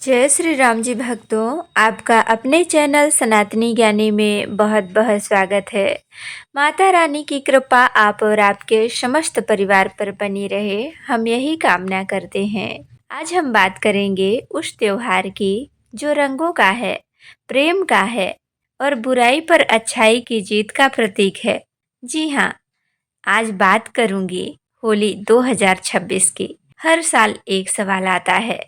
जय श्री राम जी भक्तों, आपका अपने चैनल सनातनी ज्ञानी में बहुत बहुत स्वागत है। माता रानी की कृपा आप और आपके समस्त परिवार पर बनी रहे, हम यही कामना करते हैं। आज हम बात करेंगे उस त्योहार की जो रंगों का है, प्रेम का है और बुराई पर अच्छाई की जीत का प्रतीक है। जी हाँ, आज बात करूंगी होली 2026 की। हर साल एक सवाल आता है,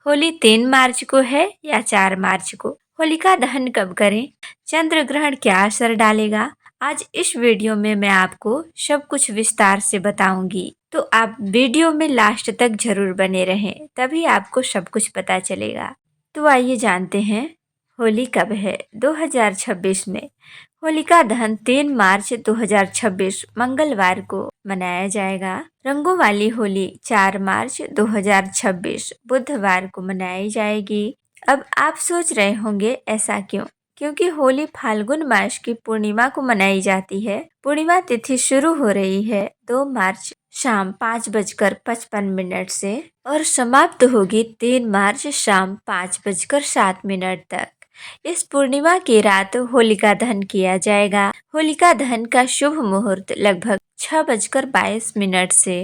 होली 3 मार्च को है या 4 मार्च को? होलिका दहन कब करें? चंद्र ग्रहण क्या असर डालेगा? आज इस वीडियो में मैं आपको सब कुछ विस्तार से बताऊंगी, तो आप वीडियो में लास्ट तक जरूर बने रहें, तभी आपको सब कुछ पता चलेगा। तो आइए जानते हैं होली कब है 2026 में। होलिका दहन 3 मार्च 2026 मंगलवार को मनाया जाएगा। रंगों वाली होली 4 मार्च 2026 बुधवार को मनाई जाएगी। अब आप सोच रहे होंगे ऐसा क्यों? क्योंकि होली फाल्गुन मास की पूर्णिमा को मनाई जाती है। पूर्णिमा तिथि शुरू हो रही है 2 मार्च शाम 5:55 से और समाप्त होगी 3 मार्च शाम 5:07 तक। इस पूर्णिमा की रात होलिका दहन किया जाएगा। होलिका दहन का शुभ मुहूर्त लगभग 6:22 से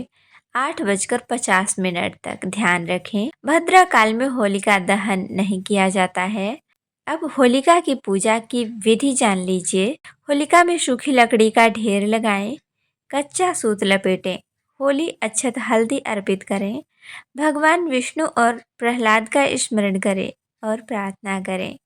8:50 तक। ध्यान रखें, भद्रा काल में होलिका दहन नहीं किया जाता है। अब होलिका की पूजा की विधि जान लीजिए। होलिका में सूखी लकड़ी का ढेर लगाएं, कच्चा सूत लपेटें, होली अक्षत हल्दी अर्पित करें, भगवान विष्णु और प्रहलाद का स्मरण करें और प्रार्थना करें,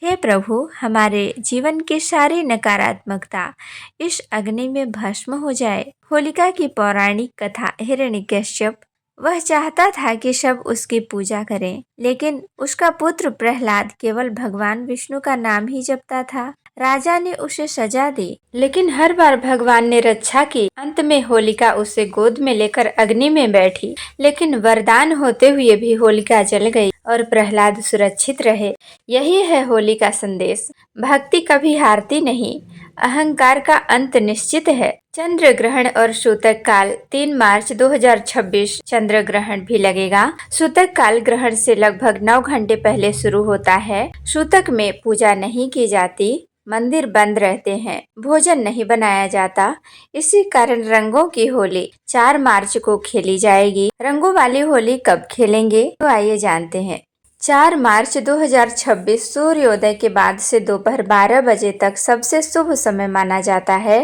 हे प्रभु, हमारे जीवन की सारी नकारात्मकता इस अग्नि में भस्म हो जाए। होलिका की पौराणिक कथा। हिरण्यकश्यप, वह चाहता था कि सब उसकी पूजा करें, लेकिन उसका पुत्र प्रहलाद केवल भगवान विष्णु का नाम ही जपता था। राजा ने उसे सजा दी, लेकिन हर बार भगवान ने रक्षा की। अंत में होलिका उसे गोद में लेकर अग्नि में बैठी, लेकिन वरदान होते हुए भी होलिका जल गई और प्रहलाद सुरक्षित रहे। यही है होली का संदेश। भक्ति कभी हारती नहीं, अहंकार का अंत निश्चित है। चंद्र ग्रहण और सूतक काल। 3 मार्च 2026 चंद्र ग्रहण भी लगेगा। सूतक काल ग्रहण से लगभग 9 घंटे पहले शुरू होता है। सूतक में पूजा नहीं की जाती, मंदिर बंद रहते हैं, भोजन नहीं बनाया जाता। इसी कारण रंगों की होली 4 मार्च को खेली जाएगी। रंगों वाली होली कब खेलेंगे, तो आइए जानते हैं। 4 मार्च 2026 सूर्योदय के बाद से दोपहर 12 बजे तक सबसे शुभ समय माना जाता है।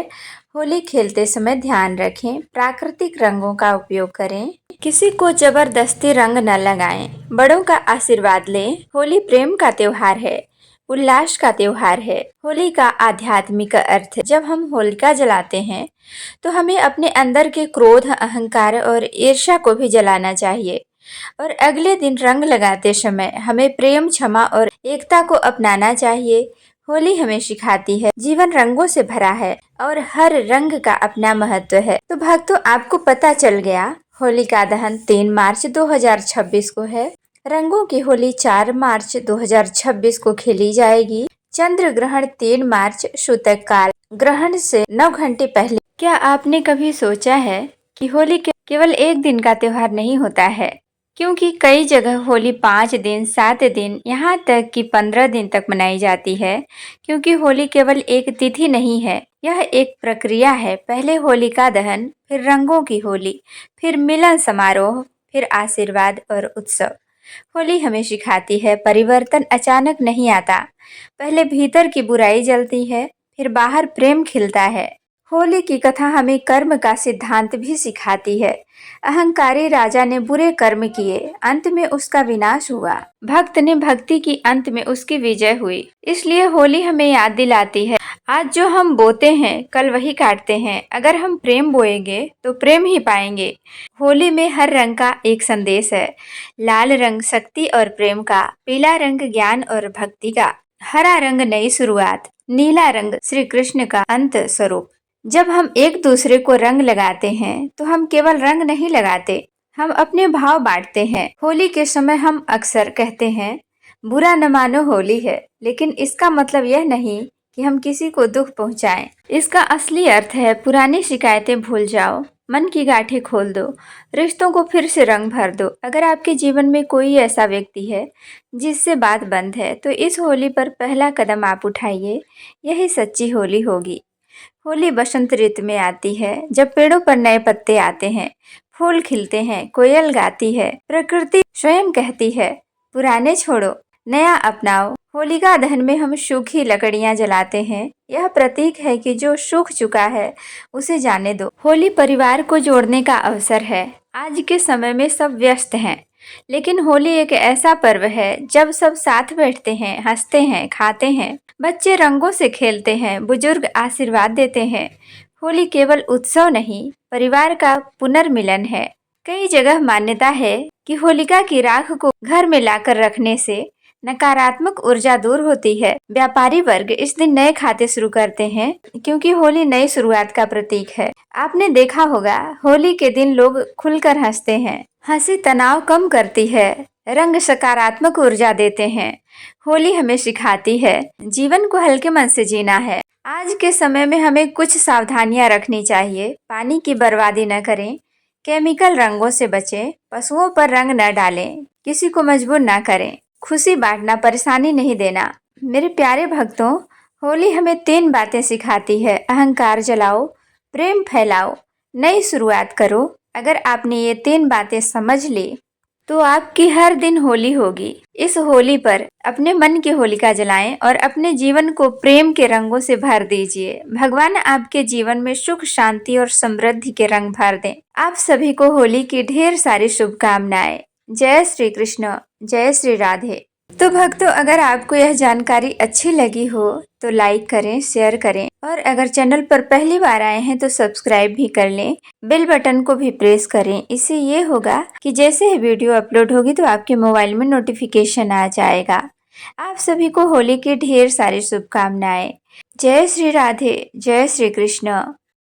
होली खेलते समय ध्यान रखें, प्राकृतिक रंगों का उपयोग करें, किसी को जबरदस्ती रंग न लगाएं, बड़ों का आशीर्वाद लें। होली प्रेम का त्योहार है, उल्लास का त्योहार है। होली का आध्यात्मिक अर्थ। जब हम होलिका जलाते हैं तो हमें अपने अंदर के क्रोध, अहंकार और ईर्ष्या को भी जलाना चाहिए और अगले दिन रंग लगाते समय हमें प्रेम, क्षमा और एकता को अपनाना चाहिए। होली हमें सिखाती है जीवन रंगों से भरा है और हर रंग का अपना महत्व है। तो भक्तों, आपको पता चल गया, होलिका दहन 3 मार्च 2026 को है। रंगों की होली 4 मार्च 2026 को खेली जाएगी। चंद्र ग्रहण 3 मार्च, सूतक काल ग्रहण से 9 घंटे पहले। क्या आपने कभी सोचा है कि होली केवल एक दिन का त्योहार नहीं होता है? क्योंकि कई जगह होली 5 दिन, 7 दिन, यहाँ तक कि 15 दिन तक मनाई जाती है। क्योंकि होली केवल एक तिथि नहीं है, यह एक प्रक्रिया है। पहले होलिका दहन, फिर रंगों की होली, फिर मिलन समारोह, फिर आशीर्वाद और उत्सव। होली हमें सिखाती है परिवर्तन अचानक नहीं आता। पहले भीतर की बुराई जलती है, फिर बाहर प्रेम खिलता है। होली की कथा हमें कर्म का सिद्धांत भी सिखाती है। अहंकारी राजा ने बुरे कर्म किए, अंत में उसका विनाश हुआ। भक्त ने भक्ति की, अंत में उसकी विजय हुई। इसलिए होली हमें याद दिलाती है, आज जो हम बोते हैं कल वही काटते हैं। अगर हम प्रेम बोएंगे तो प्रेम ही पाएंगे। होली में हर रंग का एक संदेश है। लाल रंग शक्ति और प्रेम का, पीला रंग ज्ञान और भक्ति का, हरा रंग नई शुरुआत, नीला रंग श्री कृष्ण का अंत स्वरूप। जब हम एक दूसरे को रंग लगाते हैं तो हम केवल रंग नहीं लगाते, हम अपने भाव बांटते हैं। होली के समय हम अक्सर कहते हैं, बुरा न मानो होली है, लेकिन इसका मतलब यह नहीं कि हम किसी को दुख पहुंचाएं। इसका असली अर्थ है, पुरानी शिकायतें भूल जाओ, मन की गांठें खोल दो, रिश्तों को फिर से रंग भर दो। अगर आपके जीवन में कोई ऐसा व्यक्ति है जिससे बात बंद है, तो इस होली पर पहला कदम आप उठाइए। यही सच्ची होली होगी। होली बसंत ऋतु में आती है, जब पेड़ों पर नए पत्ते आते हैं, फूल खिलते हैं, कोयल गाती है, प्रकृति स्वयं कहती है, पुराने छोड़ो, नया अपनाओ। होलिका दहन में हम सूखी लकड़ियां जलाते हैं। यह प्रतीक है कि जो सूख चुका है उसे जाने दो। होली परिवार को जोड़ने का अवसर है। आज के समय में सब व्यस्त हैं, लेकिन होली एक ऐसा पर्व है जब सब साथ बैठते हैं, हंसते हैं, खाते हैं। बच्चे रंगों से खेलते हैं, बुजुर्ग आशीर्वाद देते हैं। होली केवल उत्सव नहीं, परिवार का पुनर्मिलन है। कई जगह मान्यता है कि होलिका की राख को घर में लाकर रखने से नकारात्मक ऊर्जा दूर होती है। व्यापारी वर्ग इस दिन नए खाते शुरू करते हैं, क्योंकि होली नई शुरुआत का प्रतीक है। आपने देखा होगा, होली के दिन लोग खुलकर हंसते हैं। हंसी तनाव कम करती है, रंग सकारात्मक ऊर्जा देते हैं। होली हमें सिखाती है जीवन को हल्के मन से जीना है। आज के समय में हमें कुछ सावधानियां रखनी चाहिए। पानी की बर्बादी न करें, केमिकल रंगों से बचें, पशुओं पर रंग न डालें, किसी को मजबूर न करें। खुशी बांटना, परेशानी नहीं देना। मेरे प्यारे भक्तों, होली हमें 3 बातें सिखाती है। अहंकार जलाओ, प्रेम फैलाओ, नई शुरुआत करो। अगर आपने ये 3 बातें समझ ली तो आपकी हर दिन होली होगी। इस होली पर अपने मन की होलिका जलाएं और अपने जीवन को प्रेम के रंगों से भर दीजिए। भगवान आपके जीवन में सुख, शांति और समृद्धि के रंग भर दें। आप सभी को होली की ढेर सारी शुभकामनाएं। जय श्री कृष्ण, जय श्री राधे। तो भक्तों, अगर आपको यह जानकारी अच्छी लगी हो तो लाइक करें, शेयर करें, और अगर चैनल पर पहली बार आए हैं तो सब्सक्राइब भी कर लें। बेल बटन को भी प्रेस करें। इससे ये होगा कि जैसे ही वीडियो अपलोड होगी तो आपके मोबाइल में नोटिफिकेशन आ जाएगा। आप सभी को होली की ढेर सारी शुभकामनाएं। जय श्री राधे, जय श्री कृष्ण।